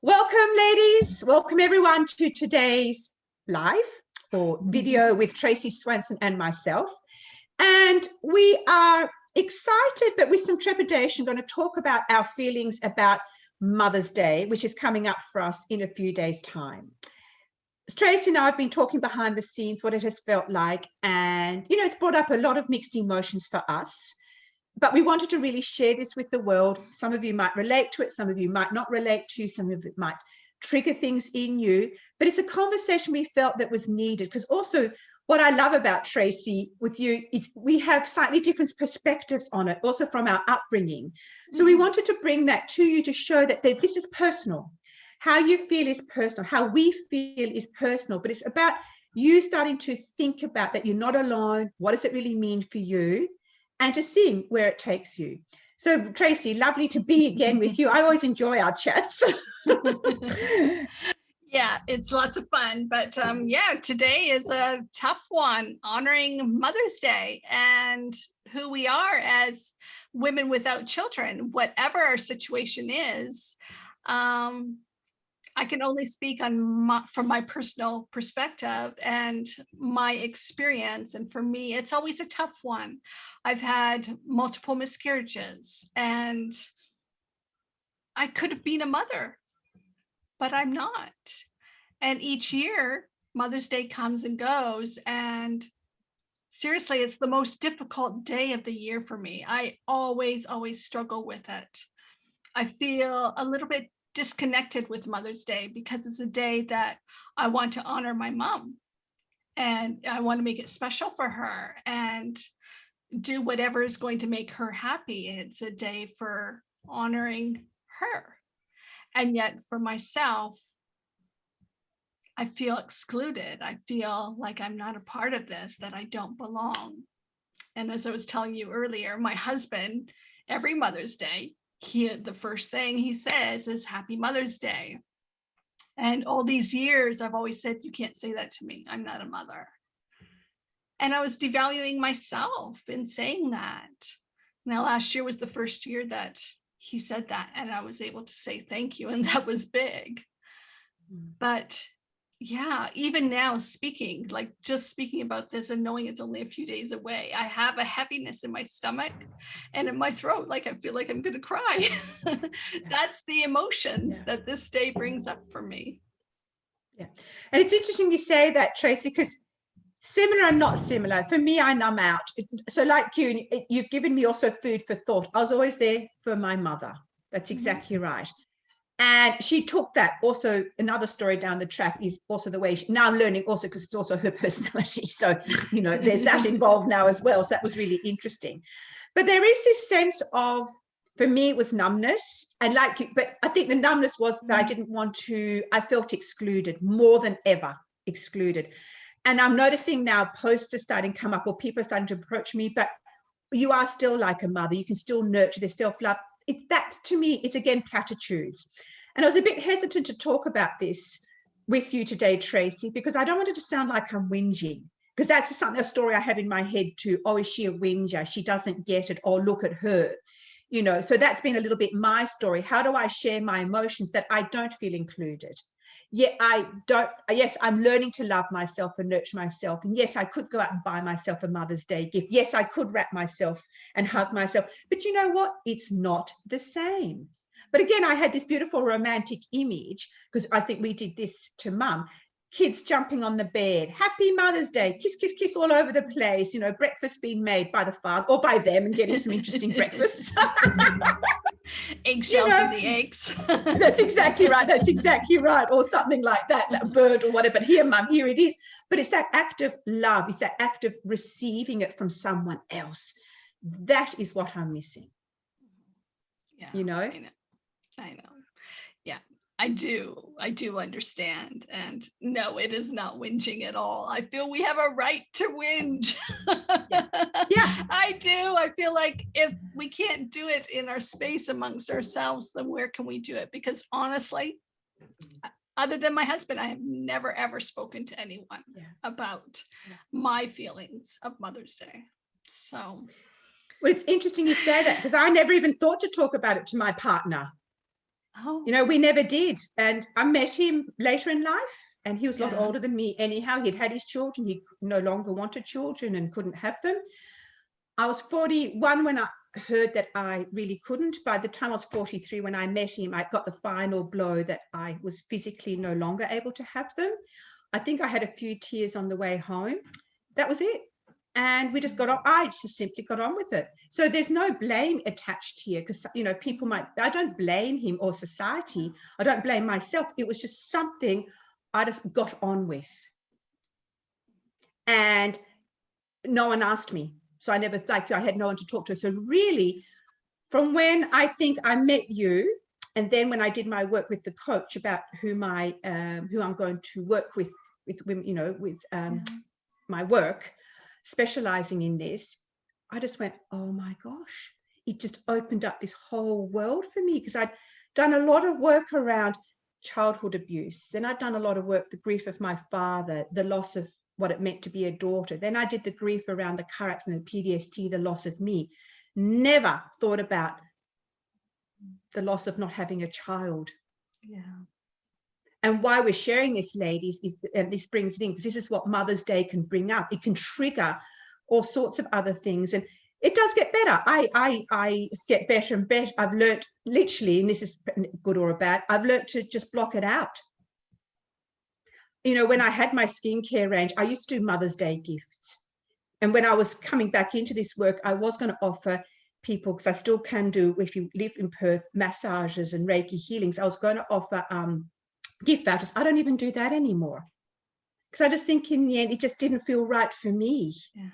Welcome, ladies. Welcome, everyone, to today's live or video with Tracey Swainson and myself. And we are excited, but with some trepidation, going to talk about our feelings about Mother's Day, which is coming up for us in a few days' time. Tracey and I have been talking behind the scenes, what it has felt like. And, you know, it's brought up a lot of mixed emotions for us. But we wanted to really share this with the world. Some of you might relate to it. Some of you might not relate to. Some of it might trigger things in you. But it's a conversation we felt that was needed. Because also what I love about Tracey with you, we have slightly different perspectives on it, also from our upbringing. So we wanted to bring that to you to show that this is personal. How you feel is personal. How we feel is personal. But it's about you starting to think about that you're not alone. What does it really mean for you? And to seeing where it takes you. So, Tracey, lovely to be again with you. I always enjoy our chats. Yeah, it's lots of fun. But yeah, today is a tough one, honoring Mother's Day and who we are as women without children, whatever our situation is. I can only speak on from my personal perspective and my experience. And for me, it's always a tough one. I've had multiple miscarriages and I could have been a mother, but I'm not. And each year, Mother's Day comes and goes. And seriously, it's the most difficult day of the year for me. I always struggle with it. I feel a little bit disconnected with Mother's Day because it's a day that I want to honor my mom and I want to make it special for her and do whatever is going to make her happy. It's a day for honoring her. And yet for myself, I feel excluded. I feel like I'm not a part of this, that I don't belong. And as I was telling you earlier, my husband, every Mother's Day, the first thing he says is Happy Mother's Day. And all these years, I've always said, you can't say that to me. I'm not a mother. And I was devaluing myself in saying that. Now, last year was the first year that he said that, and I was able to say thank you, and that was big. But yeah, even now speaking about this and knowing it's only a few days away, I have a heaviness in my stomach and in my throat. Like I feel like I'm going to cry. That's the emotions that this day brings up for me. Yeah. And it's interesting you say that, Tracey, because similar and not similar. For me, I numb out. So like you've given me also food for thought. I was always there for my mother. That's exactly right. And she took that. Also, another story down the track is also the way now I'm learning also because it's also her personality. So, you know, there's that involved now as well. So that was really interesting. But there is this sense of, for me, it was numbness. But I think the numbness was that I felt excluded more than ever, excluded. And I'm noticing now posts are starting to come up or people are starting to approach me, but you are still like a mother. You can still nurture, there's self-love. That to me, it's again platitudes. And I was a bit hesitant to talk about this with you today, Tracey, because I don't want it to sound like I'm whinging, because that's a story I have in my head too. Oh, is she a whinger? She doesn't get it. Or look at her. You know, so that's been a little bit my story. How do I share my emotions that I don't feel included? Yes, I'm learning to love myself and nurture myself. And yes, I could go out and buy myself a Mother's Day gift. Yes, I could wrap myself and hug myself. But you know what? It's not the same. But again, I had this beautiful romantic image because I think we did this to Mum. Kids jumping on the bed, Happy Mother's Day, kiss, kiss, kiss all over the place, you know, breakfast being made by the father or by them and getting some interesting breakfasts. Eggshells in the eggs. That's exactly right. That's exactly right. Or something like that, that bird or whatever. But here, Mum, here it is. But it's that act of love. It's that act of receiving it from someone else. That is what I'm missing. Yeah, you know? I know. Yeah, I do understand. And no, it is not whinging at all. I feel we have a right to whinge. Yeah. I do. I feel like if we can't do it in our space amongst ourselves, then where can we do it? Because honestly, other than my husband, I have never, ever spoken to anyone about my feelings of Mother's Day. So. Well, it's interesting you say that because I never even thought to talk about it to my partner. Oh, You know, we never did. And I met him later in life, and he was a lot yeah. older than me anyhow. He'd had his children. He no longer wanted children and couldn't have them. I was 41 when I heard that I really couldn't. By the time I was 43, when I met him, I got the final blow that I was physically no longer able to have them. I think I had a few tears on the way home. That was it. And we just got on. I just simply got on with it. So there's no blame attached here, because, you know, people might, I don't blame him or society. I don't blame myself. It was just something I just got on with. And no one asked me. So I never, like you, I had no one to talk to. So really, from when I think I met you, and then when I did my work with the coach about who I'm going to work with women, you know, with my work, specializing in this, I just went, oh my gosh, it just opened up this whole world for me, because I'd done a lot of work around childhood abuse. Then I'd done a lot of work, the grief of my father, the loss of what it meant to be a daughter. Then I did the grief around the car accident, the PTSD, the loss of me. Never thought about the loss of not having a child. Yeah. And why we're sharing this, ladies, is, and this brings it in, because this is what Mother's Day can bring up. It can trigger all sorts of other things. And it does get better. I get better and better. I've learned, literally, and this is good or bad, I've learned to just block it out. You know, when I had my skincare range, I used to do Mother's Day gifts. And when I was coming back into this work, I was going to offer people, because I still can do, if you live in Perth, massages and Reiki healings. I was going to offer gift vouchers. I don't even do that anymore, because I just think in the end it just didn't feel right for me. Yeah.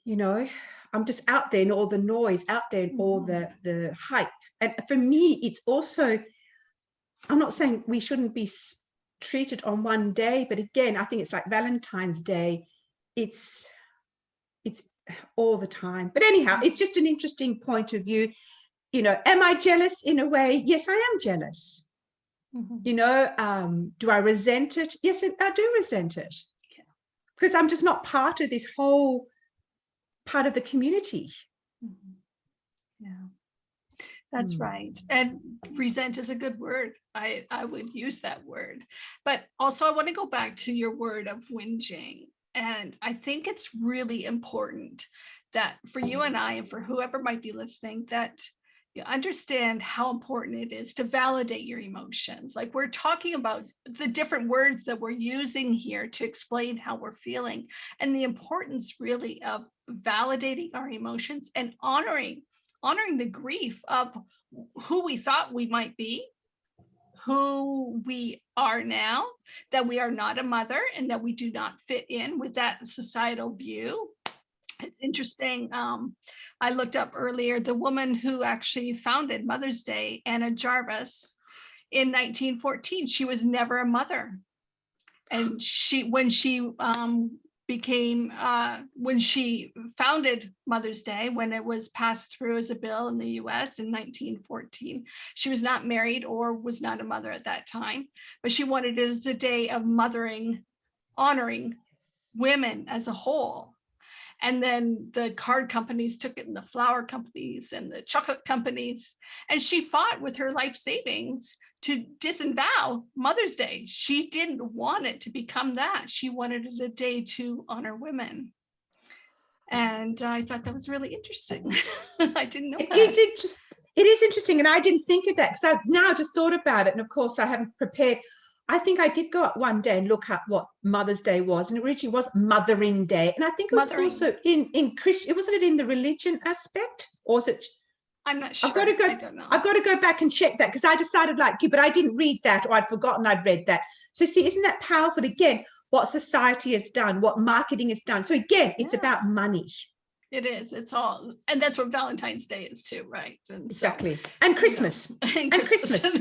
You know, I'm just out there in all the noise, out there in all the hype. And for me, it's also, I'm not saying we shouldn't be treated on one day, but again, I think it's like Valentine's Day. It's all the time. But anyhow, it's just an interesting point of view. You know, am I jealous in a way? Yes, I am jealous. You know, do I resent it? Yes, I do resent it, because I'm just not part of this whole part of the community. Yeah, that's right. And resent is a good word. I would use that word. But also, I want to go back to your word of whinging. And I think it's really important that for you and I, and for whoever might be listening, that you understand how important it is to validate your emotions. Like, we're talking about the different words that we're using here to explain how we're feeling, and the importance really of validating our emotions and honoring the grief of who we thought we might be, who we are now, that we are not a mother, and that we do not fit in with that societal view. It's interesting. I looked up earlier the woman who actually founded Mother's Day, Anna Jarvis, in 1914. She was never a mother, and when she founded Mother's Day, when it was passed through as a bill in the US in 1914, she was not married or was not a mother at that time, but she wanted it as a day of mothering, honoring women as a whole. And then the card companies took it, and the flower companies and the chocolate companies. And she fought with her life savings to disavow Mother's Day. She didn't want it to become that. She wanted it a day to honor women. And I thought that was really interesting. I didn't know that. It is interesting. And I didn't think of that, because I've now just thought about it. And of course, I haven't prepared. I think I did go up one day and look up what Mother's Day was, and it originally was Mothering Day. And I think it was also in Christian. Wasn't it in the religion aspect, or was it? I'm not sure. I've got to go back and check that, because I decided like you, but I didn't read that, or I'd forgotten I'd read that. So see, isn't that powerful? Again, what society has done, what marketing has done. So again, it's about money. It is. It's all, and that's what Valentine's Day is too, right? And exactly. So, and Christmas. You know, and Christmas.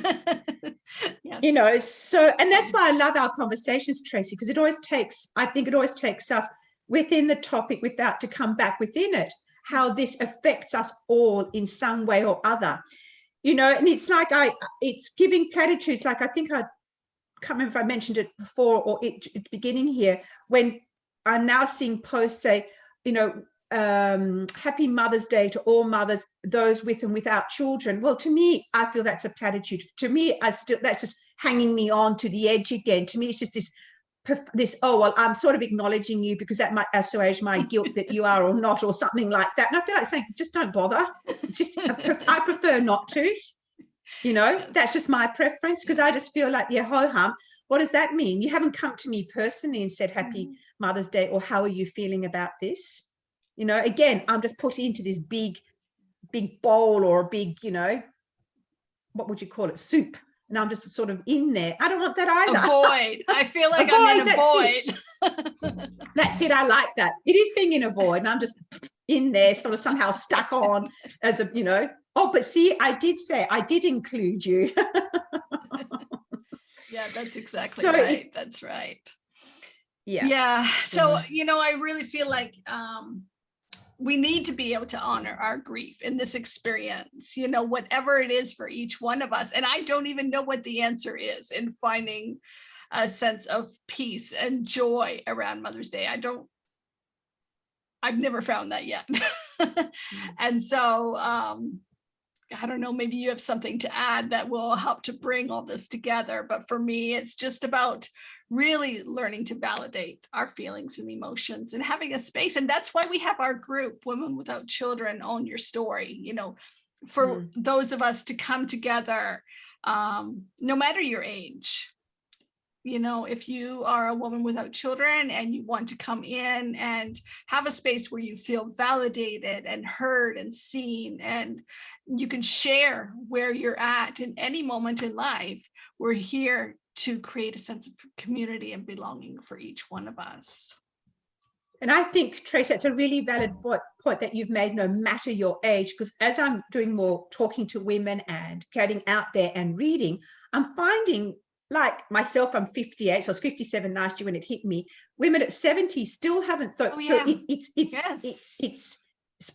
Yes. You know, so, and that's why I love our conversations, Tracey, because I think it always takes us within the topic without to come back within it, how this affects us all in some way or other. You know, and it's like it's giving platitudes. Like, I think I can't remember if I mentioned it before or at the beginning here, when I'm now seeing posts say, you know, happy Mother's Day to all mothers, those with and without children. Well, to me, I feel that's a platitude. To me, that's just hanging me on to the edge again. To me, it's just this, oh, well, I'm sort of acknowledging you because that might assuage my guilt that you are or not, or something like that. And I feel like saying, just don't bother. Just, I prefer not to, you know, Yes. That's just my preference, because I just feel like, yeah, ho-hum, what does that mean? You haven't come to me personally and said happy Mother's Day, or how are you feeling about this? You know, again, I'm just put into this big bowl, or a big, you know, what would you call it, soup. And I'm just sort of in there. I don't want that either. A void. I feel like A I'm in a void. void. That's it. I like that. It is being in a void, and I'm just in there, sort of somehow stuck on as a, you know. Oh, but see, I did include you. Yeah, that's exactly So right. That's right. Yeah. So, you know, I really feel like we need to be able to honor our grief in this experience, you know, whatever it is for each one of us. And I don't even know what the answer is in finding a sense of peace and joy around Mother's Day. I've never found that yet. And so, I don't know, maybe you have something to add that will help to bring all this together. But for me, it's just about really learning to validate our feelings and emotions and having a space. And that's why we have our group, Women Without Children, Own Your Story, you know, for those of us to come together, no matter your age. You know, if you are a woman without children and you want to come in and have a space where you feel validated and heard and seen, and you can share where you're at in any moment in life, we're here to create a sense of community and belonging for each one of us. And I think, Tracey, it's a really valid point that you've made, no matter your age, because as I'm doing more talking to women and getting out there and reading, I'm finding, like myself, I'm 58, so I was 57 last year when it hit me. Women at 70 still haven't thought. Oh, yeah. So it's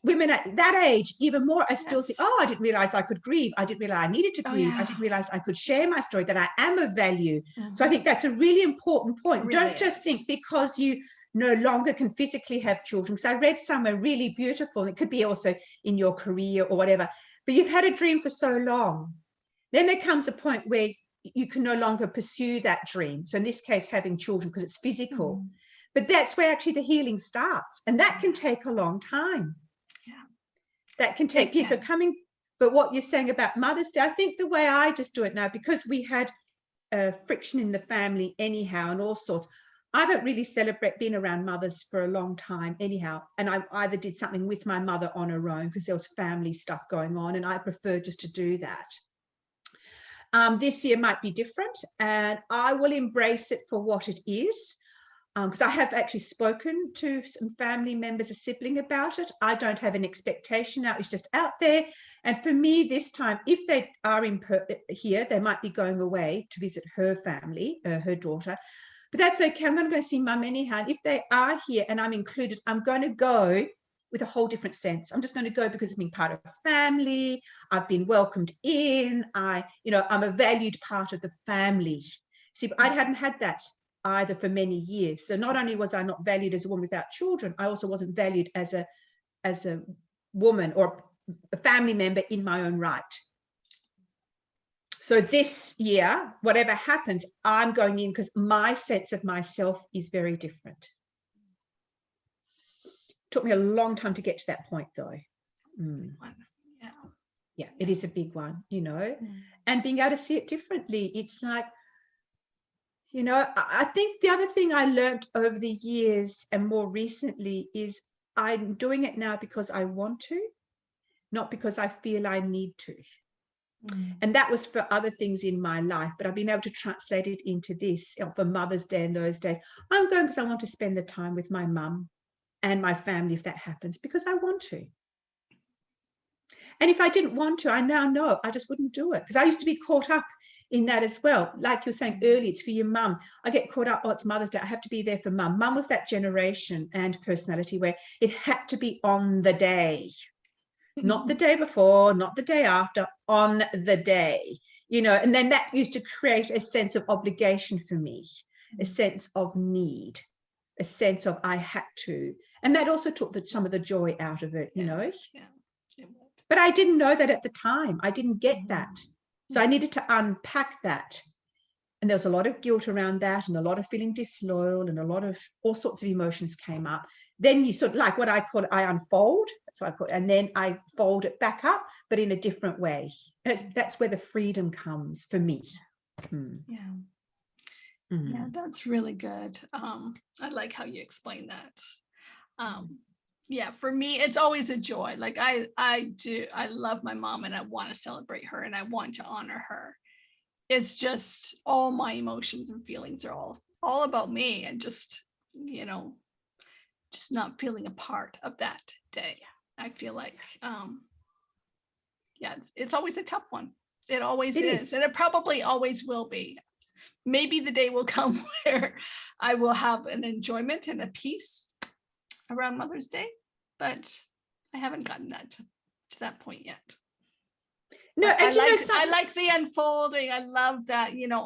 women at that age, even more, I still think, oh, I didn't realize I could grieve. I didn't realize I needed to grieve. I didn't realize I could share my story, that I am of value. So I think that's a really important point. Really Don't just think because you no longer can physically have children, because I read somewhere really beautiful, and it could be also in your career or whatever, but you've had a dream for so long. Then there comes a point where you can no longer pursue that dream. So in this case, having children, because it's physical, but that's where actually the healing starts. And that can take a long time. Yeah. That can take years. So but what you're saying about Mother's Day, I think the way I just do it now, because we had friction in the family anyhow, and all sorts, I don't really celebrate being around mothers for a long time anyhow. And I either did something with my mother on her own, because there was family stuff going on, and I prefer just to do that. This year might be different, and I will embrace it for what it is, because I have actually spoken to some family members, a sibling, about it. I don't have an expectation now. It's just out there. And for me this time, if they are here, they might be going away to visit her family, her daughter. But that's okay. I'm going to go see Mum anyhow. And if they are here and I'm included, I'm going to go with a whole different sense. I'm just going to go because it's been part of a family. I've been welcomed in. I'm a valued part of the family. See, but I hadn't had that either for many years. So not only was I not valued as a woman without children, I also wasn't valued as a woman or a family member in my own right. So this year, whatever happens, I'm going in because my sense of myself is very different. Took me a long time to get to that point, though. Yeah, it is a big one, and being able to see it differently. It's like, I think the other thing I learned over the years and more recently is I'm doing it now because I want to, not because I feel I need to. And that was for other things in my life, but I've been able to translate it into this, for Mother's Day and those days. I'm going because I want to spend the time with my mum and my family, if that happens, because I want to. And if I didn't want to, I now know I just wouldn't do it, because I used to be caught up in that as well. Like you were saying earlier, it's for your mum. I get caught up, it's Mother's Day, I have to be there for mum. Mum was that generation and personality where it had to be on the day. Not the day before, not the day after, on the day, and then that used to create a sense of obligation for me, a sense of need, a sense of I had to. And that also took some of the joy out of it, you know. Yeah. But I didn't know that at the time. I didn't get that. So I needed to unpack that. And there was a lot of guilt around that, and a lot of feeling disloyal, and a lot of all sorts of emotions came up. Then you sort of, like what I call it, I unfold. That's what I call it. And then I fold it back up, but in a different way. And that's where the freedom comes for me. Yeah, that's really good. I like how you explain that. Yeah, for me, it's always a joy. Like I love my mom, and I want to celebrate her, and I want to honor her. It's just all my emotions and feelings are all about me, and just, you know, just not feeling a part of that day. I feel like, yeah, it's always a tough one. It always is. And it probably always will be. Maybe the day will come where I will have an enjoyment and a peace around Mother's Day, but I haven't gotten that to that point yet. No, and I like the unfolding. I love that, you know,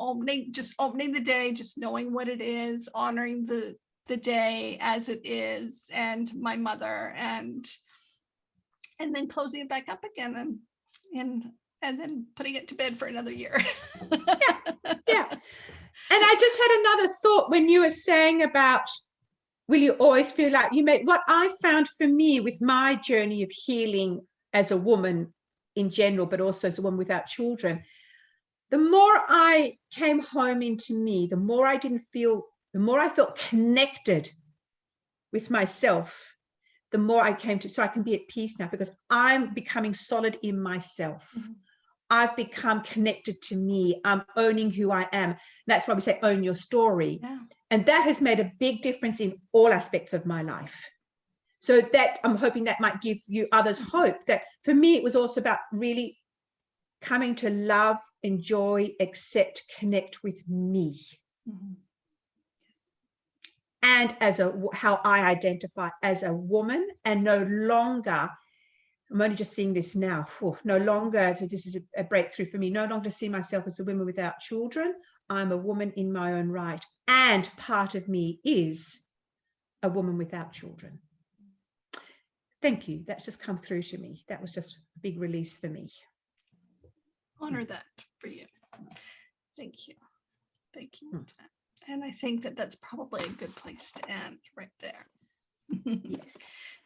opening the day, just knowing what it is, honoring the day as it is, and my mother, and then closing it back up again, and then putting it to bed for another year. Yeah. And I just had another thought when you were saying about, will you always feel like you make, what I found for me with my journey of healing as a woman in general, but also as a woman without children, the more I came home into me, the more I felt connected with myself, the more I came to, so I can be at peace now, because I'm becoming solid in myself. I've become connected to me. I'm owning who I am. That's why we say own your story. Yeah. And that has made a big difference in all aspects of my life. So that I'm hoping that might give you others hope. That for me, it was also about really coming to love, enjoy, accept, connect with me. And how I identify as a woman, and no longer, I'm only just seeing this now, no longer, so this is a breakthrough for me, no longer see myself as a woman without children. I'm a woman in my own right. And part of me is a woman without children. Thank you. That's just come through to me. That was just a big release for me. Honor that for you. Thank you. Thank you. And I think that's probably a good place to end right there. Yes.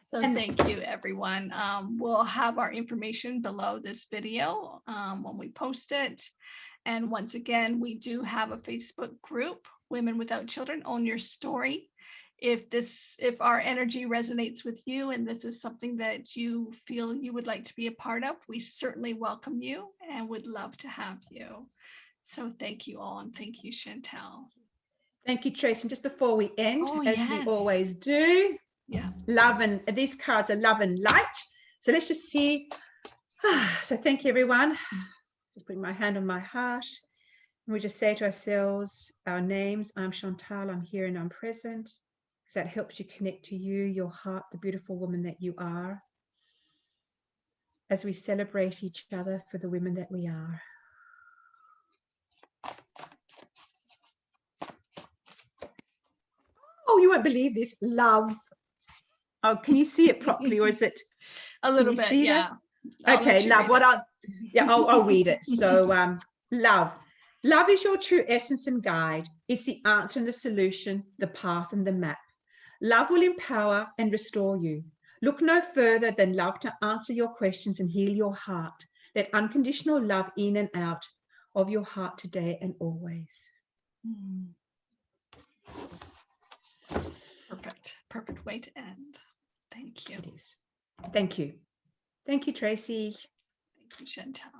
So thank you, everyone. We'll have our information below this video when we post it. And once again, we do have a Facebook group, Women Without Children, Own Your Story. If our energy resonates with you, and this is something that you feel you would like to be a part of, we certainly welcome you and would love to have you. So thank you all, and thank you, Chantal. Thank you, Tracey. And just before we end, we always do, these cards are love and light. So let's just see. So thank you, everyone. Just putting my hand on my heart. And we just say to ourselves our names. I'm Chantal, I'm here and I'm present. Because that helps you connect to you, your heart, the beautiful woman that you are. As we celebrate each other for the women that we are. Oh, you won't believe this. Love. Oh, can you see it properly, or is it a little bit? Yeah. Okay, love. I'll read it. So, love. Love is your true essence and guide. It's the answer and the solution, the path and the map. Love will empower and restore you. Look no further than love to answer your questions and heal your heart. Let unconditional love in and out of your heart today and always. Perfect way to end. Thank you. It is. Thank you. Thank you, Tracey. Thank you, Chantal.